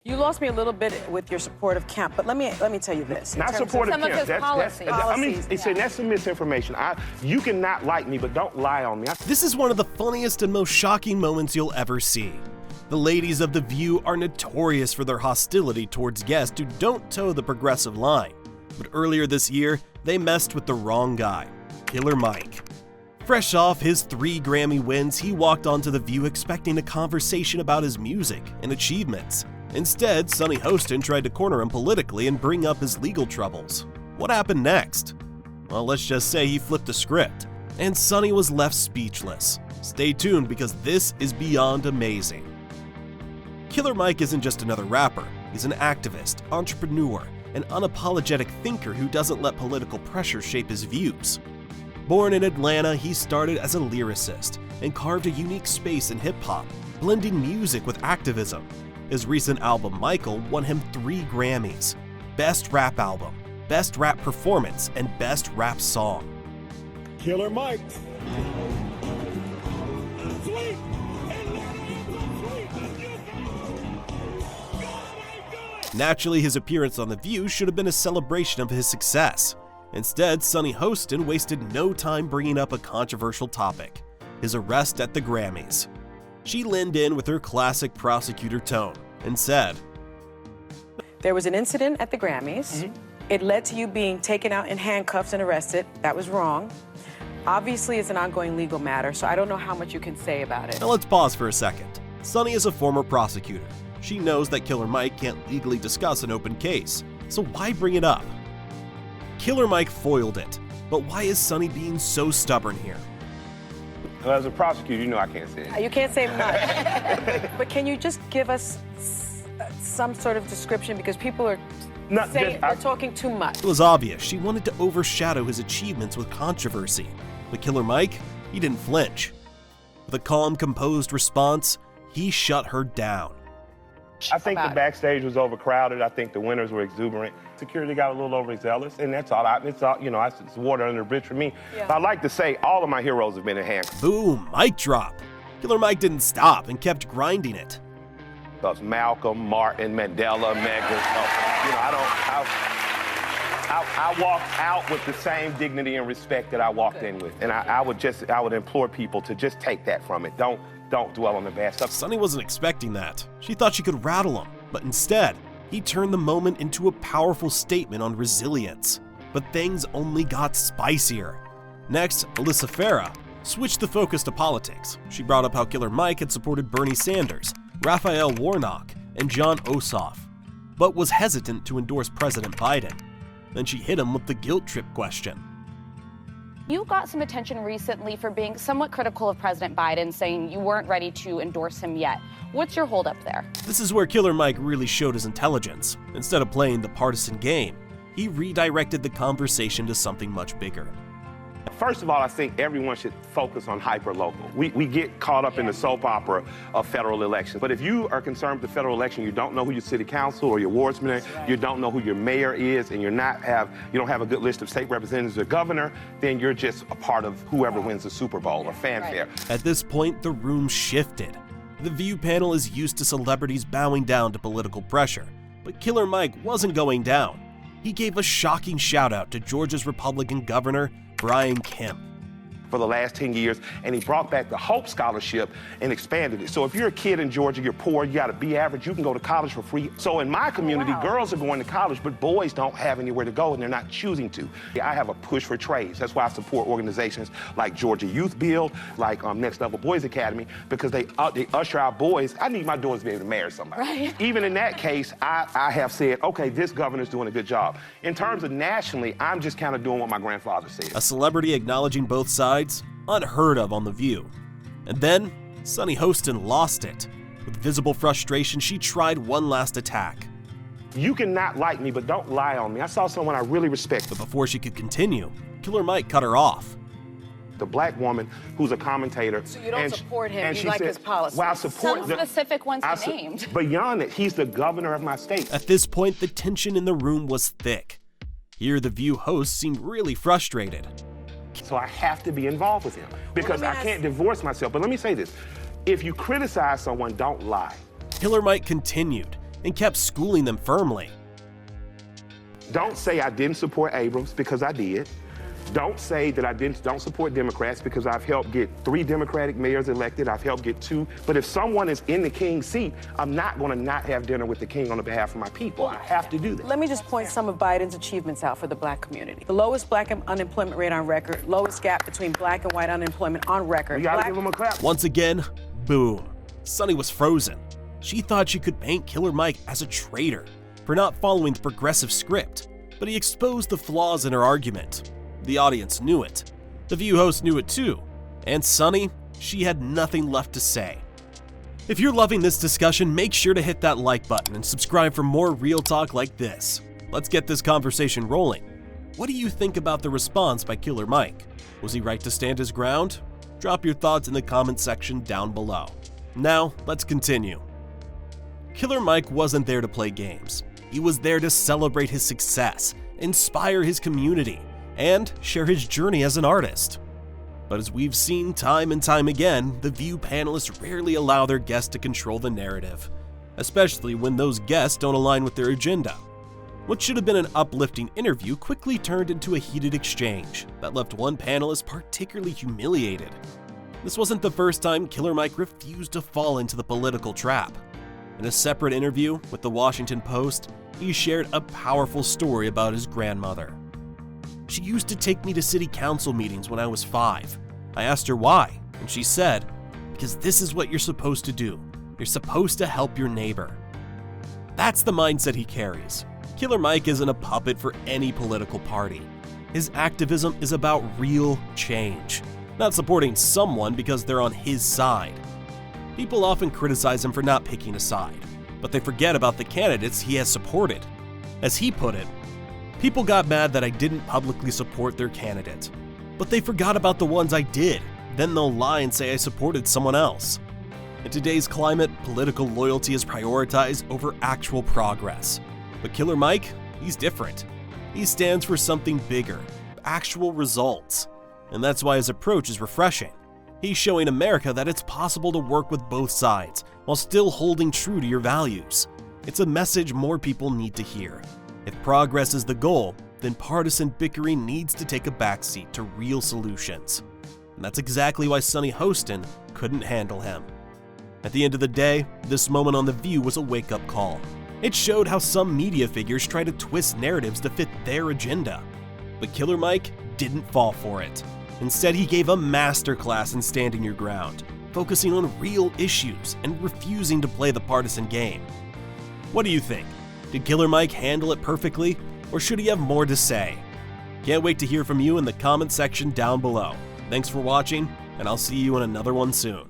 You lost me a little bit with your support of Kemp, but let me tell you this. Not support of Kemp. That's some misinformation. You can not like me, but don't lie on me. This is one of the funniest and most shocking moments you'll ever see. The ladies of The View are notorious for their hostility towards guests who don't toe the progressive line. But earlier this year, they messed with the wrong guy, Killer Mike. Fresh off his 3 Grammy wins, he walked onto The View expecting a conversation about his music and achievements. Instead, Sunny Hostin tried to corner him politically and bring up his legal troubles. What happened next? Well, let's just say he flipped the script, and Sunny was left speechless. Stay tuned because this is beyond amazing. Killer Mike isn't just another rapper, he's an activist, entrepreneur, an unapologetic thinker who doesn't let political pressure shape his views. Born in Atlanta, he started as a lyricist and carved a unique space in hip-hop, blending music with activism. His recent album, Michael, won him 3 Grammys: Best Rap Album, Best Rap Performance, and Best Rap Song. Killer Mike. Naturally, his appearance on The View should have been a celebration of his success. Instead, Sunny Hostin wasted no time bringing up a controversial topic: his arrest at the Grammys. She leaned in with her classic prosecutor tone and said, There was an incident at the Grammys. It led to you being taken out in handcuffs and arrested. That was wrong. Obviously, it's an ongoing legal matter, so I don't know how much you can say about it. Now let's pause for a second. Sunny is a former prosecutor. She knows that Killer Mike can't legally discuss an open case, so why bring it up? Killer Mike foiled it, but why is Sunny being so stubborn here? Well, as a prosecutor, you know I can't say it. You can't say much. But can you just give us some sort of description, because people are talking too much. It was obvious she wanted to overshadow his achievements with controversy. But Killer Mike, he didn't flinch. With a calm, composed response, he shut her down. I think the backstage was overcrowded. I think the winners were exuberant. Security got a little overzealous, and that's all. It's water under the bridge for me. Yeah. But I like to say all of my heroes have been in handcuffs. Boom, mic drop. Killer Mike didn't stop and kept grinding it. That's Malcolm, Martin, Mandela, Medgar. I walked out with the same dignity and respect that I walked in with, and I would implore people to just take that from it. Don't dwell on the bad stuff. Sunny wasn't expecting that. She thought she could rattle him, but instead, he turned the moment into a powerful statement on resilience. But things only got spicier. Next, Alyssa Farah switched the focus to politics. She brought up how Killer Mike had supported Bernie Sanders, Raphael Warnock, and John Ossoff, but was hesitant to endorse President Biden. Then she hit him with the guilt trip question. You got some attention recently for being somewhat critical of President Biden, saying you weren't ready to endorse him yet. What's your holdup there? This is where Killer Mike really showed his intelligence. Instead of playing the partisan game, he redirected the conversation to something much bigger. First of all, I think everyone should focus on hyper-local. We get caught up in the soap opera of federal elections. But if you are concerned with the federal election, you don't know who your city council or your wardsman is, you don't know who your mayor is, and you don't have a good list of state representatives or governor, then you're just a part of whoever wins the Super Bowl or fanfare. At this point, the room shifted. The View panel is used to celebrities bowing down to political pressure, but Killer Mike wasn't going down. He gave a shocking shout out to Georgia's Republican governor, Brian Kemp. For the last 10 years, and he brought back the Hope Scholarship and expanded it. So if you're a kid in Georgia, you're poor, you got a B average, you can go to college for free. So in my community, girls are going to college, but boys don't have anywhere to go, and they're not choosing to. I have a push for trades. That's why I support organizations like Georgia Youth Build, like Next Level Boys Academy, because they usher our boys. I need my daughters to be able to marry somebody. Right. Even in that case, I have said, okay, this governor's doing a good job. In terms of nationally, I'm just kind of doing what my grandfather said. A celebrity acknowledging both sides? Unheard of on The View. And then, Sunny Hostin lost it. With visible frustration, she tried one last attack. You can not like me, but don't lie on me. I saw someone I really respect. But before she could continue, Killer Mike cut her off. The black woman who's a commentator. So you don't support him, you like his policy. Well, I support some specific ones he named. Beyond it, he's the governor of my state. At this point, the tension in the room was thick. Here, The View host seemed really frustrated. So I have to be involved with him because I can't divorce myself. But let me say this. If you criticize someone, don't lie. Killer Mike continued. and kept schooling them firmly. Don't say I didn't support Abrams, because I did. Don't say that I don't support Democrats, because I've helped get 3 Democratic mayors elected. I've helped get 2. But if someone is in the king's seat, I'm not going to not have dinner with the king on the behalf of my people. I have to do that. Let me just point some of Biden's achievements out for the black community. The lowest black unemployment rate on record, lowest gap between black and white unemployment on record. We got to give him a clap. Once again, boom. Sonny was frozen. She thought she could paint Killer Mike as a traitor for not following the progressive script, but he exposed the flaws in her argument. The audience knew it. The View host knew it too. And Sonny, she had nothing left to say. If you're loving this discussion, make sure to hit that like button and subscribe for more real talk like this. Let's get this conversation rolling. What do you think about the response by Killer Mike? Was he right to stand his ground? Drop your thoughts in the comment section down below. Now, let's continue. Killer Mike wasn't there to play games. He was there to celebrate his success, inspire his community, and share his journey as an artist. But as we've seen time and time again, the View panelists rarely allow their guests to control the narrative, especially when those guests don't align with their agenda. What should have been an uplifting interview quickly turned into a heated exchange that left one panelist particularly humiliated. This wasn't the first time Killer Mike refused to fall into the political trap. In a separate interview with the Washington Post, he shared a powerful story about his grandmother. She used to take me to city council meetings when I was 5. I asked her why, and she said, because this is what you're supposed to do. You're supposed to help your neighbor. That's the mindset he carries. Killer Mike isn't a puppet for any political party. His activism is about real change, not supporting someone because they're on his side. People often criticize him for not picking a side, but they forget about the candidates he has supported. As he put it, people got mad that I didn't publicly support their candidate, but they forgot about the ones I did. Then they'll lie and say I supported someone else. In today's climate, political loyalty is prioritized over actual progress. But Killer Mike, he's different. He stands for something bigger, actual results. And that's why his approach is refreshing. He's showing America that it's possible to work with both sides while still holding true to your values. It's a message more people need to hear. If progress is the goal, then partisan bickering needs to take a backseat to real solutions. And that's exactly why Sonny Hostin couldn't handle him. At the end of the day, this moment on The View was a wake-up call. It showed how some media figures try to twist narratives to fit their agenda. But Killer Mike didn't fall for it. Instead, he gave a masterclass in standing your ground, focusing on real issues and refusing to play the partisan game. What do you think? Did Killer Mike handle it perfectly, or should he have more to say? Can't wait to hear from you in the comment section down below. Thanks for watching, and I'll see you in another one soon.